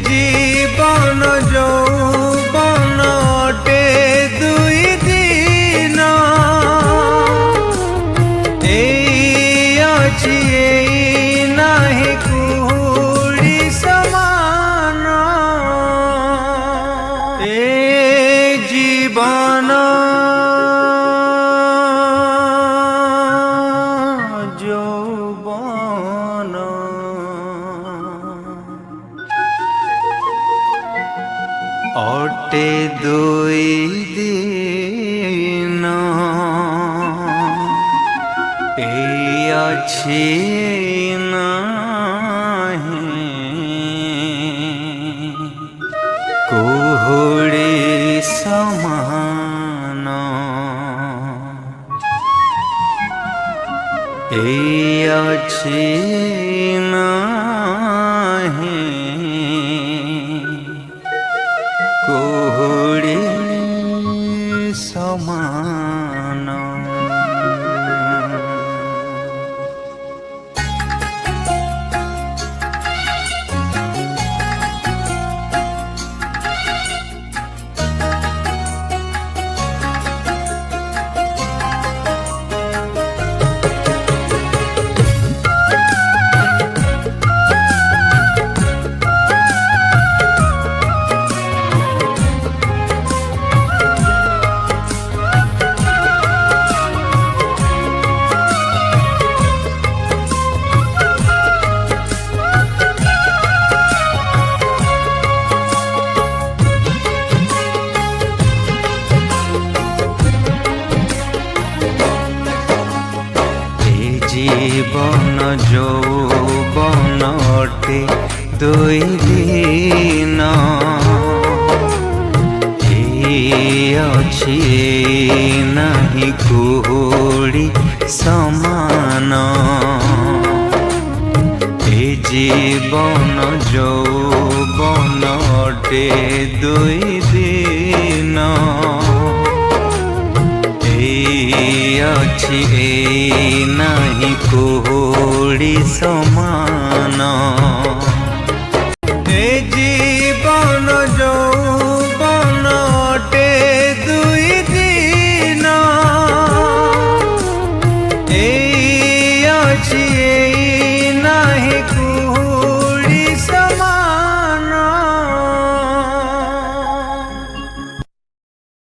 জীবন যৌবন অটে দুই দিন, এই ଅଛି এই নাহি কুহুড়ি সমান। এ জীবন যৌবন অটে দুই দিন, এই ଅଛି নাহি কুহুড়ি সমান। এই ଅଛି নাহি কুহুড়ি সমান। জীবন যৌবন অটে দুই দিন, এই ଅଛି নাহি কুহুড়ি সমান। এ জীবন যৌবন অটে দুই দিন, এই ଅଛି এই নাহি কুহুড়ি সমান।